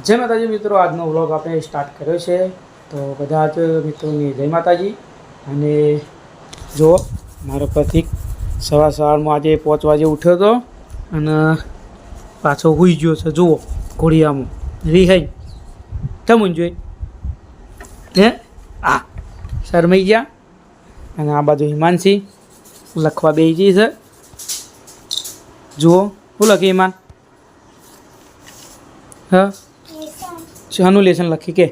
જય માતાજી મિત્રો, આજનો વ્લોગ આપણે સ્ટાર્ટ કર્યો છે. તો બધા જ મિત્રોની જય માતાજી. અને જો મારો પ્રતિક સવારમાં આજે 5 વાગે ઉઠ્યો હતો અને પાછો સૂઈ ગયો છે. જુઓ ઘોડિયામાં રિહાઈ તમું જોઈ હે આ શરમાઈ ગયા. અને આ બાજુ હિમાંશી લખવા બેસી ગઈ છે. જુઓ શું લખી હિમાન? હા શાનું લેસન લખી કે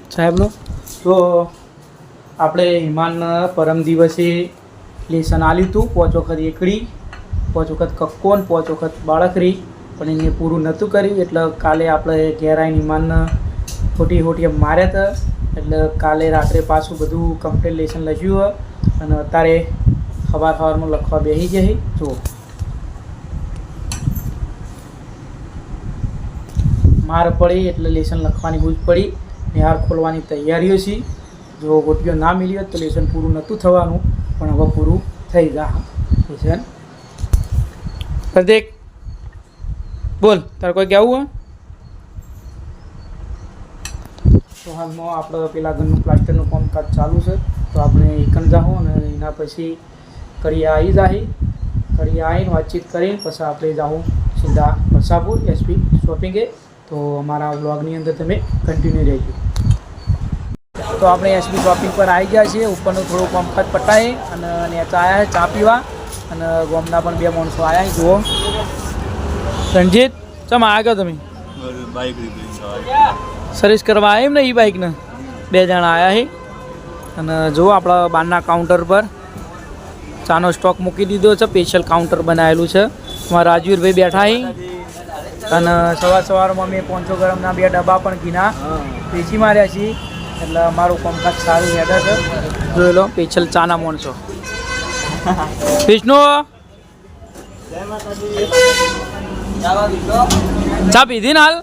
સાહેબનું? તો આપણે હિમાન પરમ દિવસે લેસન આલ્યું હતું. 5 વખત એકડી, 5 વખત કક્કો ને 5 વખત બાળકરી, પણ એને પૂરું નહોતું કર્યું. એટલે કાલે આપણે ઘેર આવીને હિમાનને ખોટી માર્યા હતા. એટલે કાલે રાત્રે પાછું બધું કમ્પ્લીટ લેસન લખ્યું અને અત્યારે સવારમાં લખવા બેસી જાય. જુઓ માર પડી એટલે લેસન લખવાની બૂજ પડી. નિહાર ખોલવાની તૈયારીઓ છે. જો ગોટીઓ ના મિલી હોત તો લેસન પૂરું નહોતું થવાનું, પણ હવે પૂરું થઈ જાય લેસન. પ્રદેક બોલ, તારે કોઈ કહેવું હોય? તો હાલમાં આપણે પેલા ઘરનું પ્લાસ્ટરનું કામકાજ ચાલુ છે. તો આપણે એકન જાઉં અને એના પછી કરિયા આવી જાય. કરિયા આવીને વાતચીત કરીને પછી આપણે જાઉં સીધા વસાપુર એસપી શોપિંગે. તો અમારા વ્લોગની અંદર તમે કન્ટિન્યુ રહેજો. તો આપણે એસપી શોપિંગ પર આવી ગયા છીએ. ઉપરનું થોડું કામકાજ પટાય અને નેચા આવ્યા છે ચા પીવા. અને ગામના પણ 2 માણસો આવ્યા. જુઓ રણજીત, ચમ આવ્યા તમે? સર્વિસ કરવા આવ્યા એમ ને? એ બાઇકને 2 જણા આવ્યા છે. અને જુઓ આપણા બહારના કાઉન્ટર પર ચાનો સ્ટોક મૂકી દીધો છે. સ્પેશિયલ કાઉન્ટર બનાવેલું છે. અમારા રાજવીરભાઈ બેઠા છે. અને સવારમાં મેં 500 ગ્રામના 2 ડબ્બા પણ ઘીના વેચી માર્યા છીએ. એટલે અમારું કામકાજ સારું હેડે છે. જોઈ લો સ્પેશિયલ ચાના માણસો. વિષ્ણુ ચા પીધી ને? હાલ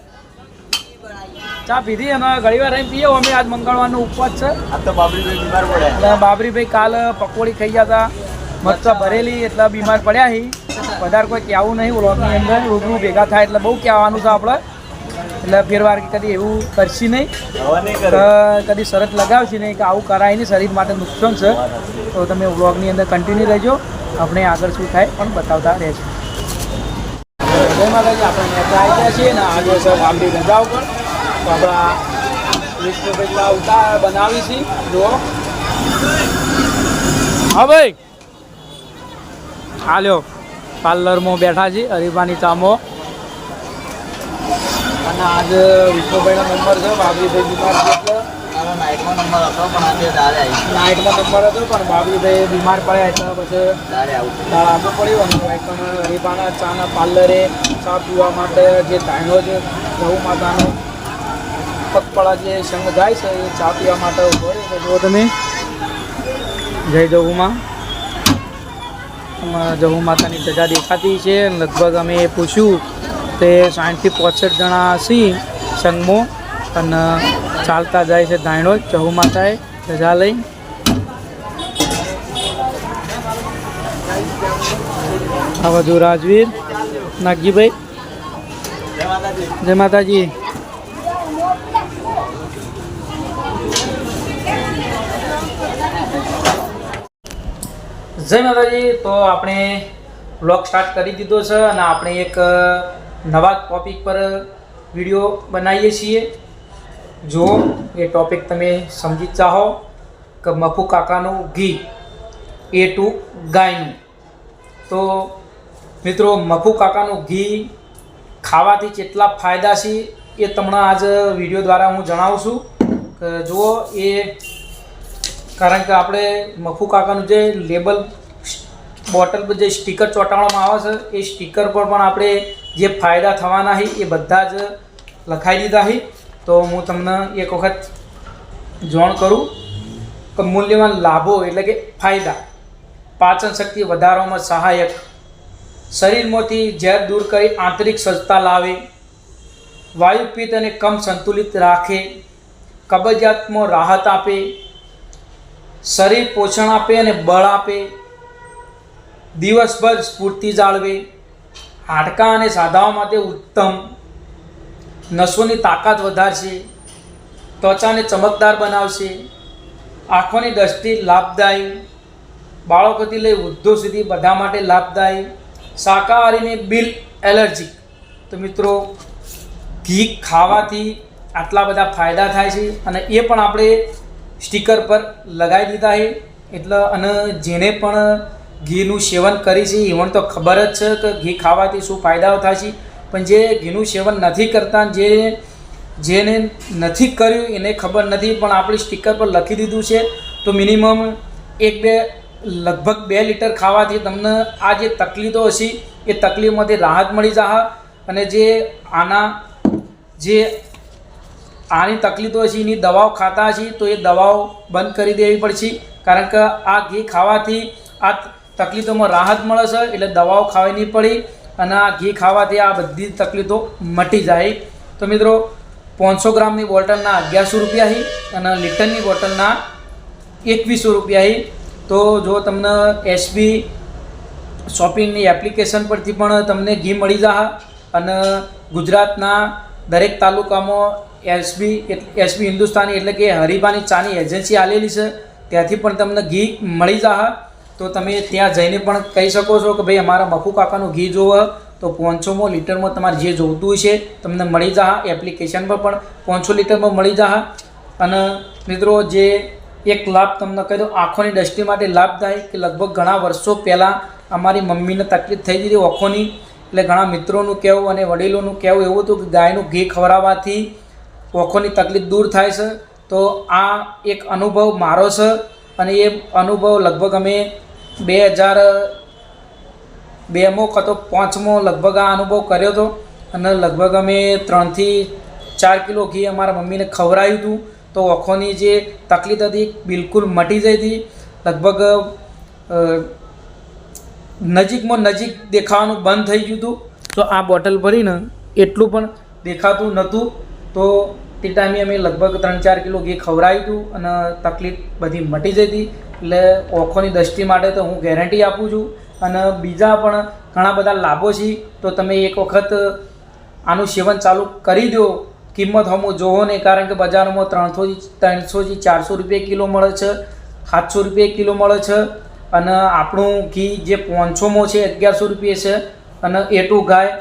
ચા પીધી અને ઘણી વાર પીએ. અમે આજ મંગળવારનો ઉપવાસ છે. એટલે બાબરીભાઈ કાલ પકોડી ખાઈ ગયા હતા, મરચાં ભરેલી, એટલે બીમાર પડ્યા છે. વધારે કોઈ કહેવું નહીં વ્લોગની અંદર. રૂબરૂ ભેગા થાય એટલે બહુ કહેવાનું છે આપણે. એટલે ફેરવાર કદી એવું કરશી નહીં, કદી શરત લગાવશી નહીં કે આવું કરાય નહીં, શરીર માટે નુકસાન છે. તો તમે વ્લોગની અંદર કન્ટિન્યુ રહેજો. આપણે આગળ શું થાય પણ બતાવતા રહેજો. જય માતાજી, આપણે નેતા આવી ગયા છીએ ને આજે સર આપણી રજા ઉપર. તો આપણા વિષ્ણુભાઈ ઉતાર બનાવી છીએ. જુઓ હા ભાઈ, હાલ્યો પાર્લરમાં બેઠા છીએ હરીફાની ચામો. અને આજે વિષ્ણુભાઈનો નંબર છે. બાબરીભાઈ બીમાર છે એટલે નાઇટમાં નંબર હતો, પણ બાબરીભાઈ બીમાર પડ્યા એટલે પછી દાળ આપવું પડ્યું. અને પણ હરીફાના ચાના પાર્લરે ચા પીવા માટે જે ધાણો છે જહુ માતાનો પગપાળા જે સંઘ જાય છે એ ચા પીવા માટે ઉભો રહ્યો. તો જુઓ તમે જય જહુમાં જહુ માતાની ધજા દેખાતી છે. લગભગ અમે પૂછ્યું તે 60 થી 65 જણા છીએ સંઘમાં. અને ચાલતા જાય છે ધાણો જહુ માતાએ ધજા લઈ. આ બધું રાજવીર નાગજીભાઈ. જય માતાજી. જય માતાજી. તો આપણે વ્લોગ સ્ટાર્ટ કરી દીધો છે અને આપણે એક નવા ટોપિક પર વિડીયો બનાવીએ છીએ. જો એ ટોપિક તમે સમજી ચાહો કે મફુ કાકાનું ઘી A2 ગાયનું. તો મિત્રો, મફુ કાકાનું ઘી ખાવાથી કેટલા ફાયદા છે એ તમને આજ વિડીયો દ્વારા હું જણાવું છું. કે જુઓ એ કારણ કે આપણે મફુ કાકાનું જે લેબલ બોટલ પર જે સ્ટીકર ચોંટાડવામાં આવે છે એ સ્ટીકર પર પણ આપણે જે ફાયદા થવાના છે એ બધા જ લખાઈ દીધા છે. તો હું તમને એક વખત જાણ કરું કે મૂલ્યવાન લાભો એટલે કે ફાયદા: પાચન શક્તિ વધારવામાં સહાયક, શરીરમાંથી ઝેર દૂર કરી આંતરિક સજ્જતા લાવે, વાયુપિત્ત અને કમ સંતુલિત રાખે, કબજિયાતમાં રાહત આપે, શરીર પોષણ આપે અને બળ આપે, દિવસભર સ્ફૂર્તિ જાળવે, હાડકાં અને સાંધાઓ માટે ઉત્તમ, નસોની તાકાત વધારશે, ત્વચાને ચમકદાર બનાવશે, આંખોની દ્રષ્ટિ લાભદાયી, બાળકોથી લઈ વૃદ્ધો સુધી બધા માટે લાભદાયી, શાકાહારીને બિલ એલર્જી. તો મિત્રો ઘી ખાવાથી આટલા બધા ફાયદા થાય છે અને એ પણ આપણે સ્ટીકર પર લગાવી દીધા છે. એટલે અને જેને પણ ઘીનું સેવન કરી છે એવણ તો ખબર જ છે કે ઘી ખાવાથી શું ફાયદાઓ થાય છે, પણ જે ઘીનું સેવન નથી કરતા, જેને નથી કર્યું એને ખબર નથી, પણ આપણે સ્ટીકર પર લખી દીધું છે. તો મિનિમમ લગભગ 2 લીટર ખાવાથી તમને આ જે તકલીફો હશે એ તકલીફમાંથી રાહત મળી જશે. અને આની તકલીફો હશે એની દવાઓ ખાતા હશે તો એ દવાઓ બંધ કરી દેવી પડશે, કારણ કે આ ઘી ખાવાથી આ તકલીફોમાં રાહત મળે છે. એટલે દવાઓ ખાવી નહીં પડી અને આ ઘી ખાવાથી આ બધી તકલીફો મટી જાય. તો મિત્રો 500 ગ્રામની બોટલના 1100 રૂપિયા છે અને લીટરની બોટલના 2100 રૂપિયા છે. તો જો તમને એસબી શોપિંગની એપ્લિકેશન પરથી પણ તમને ઘી મળી જશે અને ગુજરાતના દરેક તાલુકામાં એસબી હિન્દુસ્તાની એટલે કે હરીબાની ચાની એજન્સી આવેલી છે, ત્યાંથી પણ તમને ઘી મળી જશે. તો તમે ત્યાં જઈને પણ કહી શકો છો કે ભાઈ અમારા મફુ કાકાનું ઘી જોવે તો 500 લીટરમાં તમારે જે જોઈતું છે તમને મળી જશે. એપ્લિકેશન પર પણ 500 લીટરમાં મળી જશે. અને મિત્રો જે એક લાભ તમને કહી દો, આંખોની દ્રષ્ટિ માટે લાભદાયક, કે લગભગ ઘણા વર્ષો પહેલાં અમારી મમ્મીને તકલીફ થઈ હતી આંખોની, એટલે ઘણા મિત્રોનું કહેવું અને વડીલોનું કહેવું એવું હતું કે ગાયનું ઘી ખવડાવવાથી આંખોની તકલીફ દૂર થાય છે. તો આ એક અનુભવ મારો છે અને એ અનુભવ લગભગ અમે 2002માં કાં તો 5માં લગભગ આ અનુભવ કર્યો હતો અને લગભગ અમે 3 થી 4 કિલો ઘી અમારા મમ્મીને ખવડાવ્યું હતું. તો આંખોની જે તકલીફ હતી બિલકુલ મટી જઈ હતી. લગભગ નજીકમાં નજીક દેખાવાનું બંધ થઈ ગયું હતું. તો આ બોટલ ભરીને એટલું પણ દેખાતું નહોતું. તો તે ટાઈમે અમે લગભગ 3-4 કિલો ઘી ખવડાવ્યું હતું અને તકલીફ બધી મટી જઈ હતી. એટલે આંખોની દ્રષ્ટિ માટે તો હું ગેરંટી આપું છું. અને બીજા પણ ઘણા બધા લાભો છે. તો તમે એક વખત આનું સેવન ચાલુ કરી દો. કિંમત હમું જોવો નહીં, કારણ કે બજારમાં 300 થી 400 રૂપિયા કિલો મળે છે, 700 રૂપિયા કિલો મળે છે. અને આપણું ઘી જે 500માં છે 1100 રૂપિયા છે. અને A2 ગાય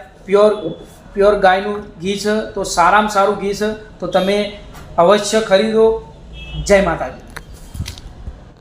પ્યોર ગાયનું ઘી છે, તો સારામાં સારું ઘી છે. તો તમે અવશ્ય ખરીદો. જય માતાજી.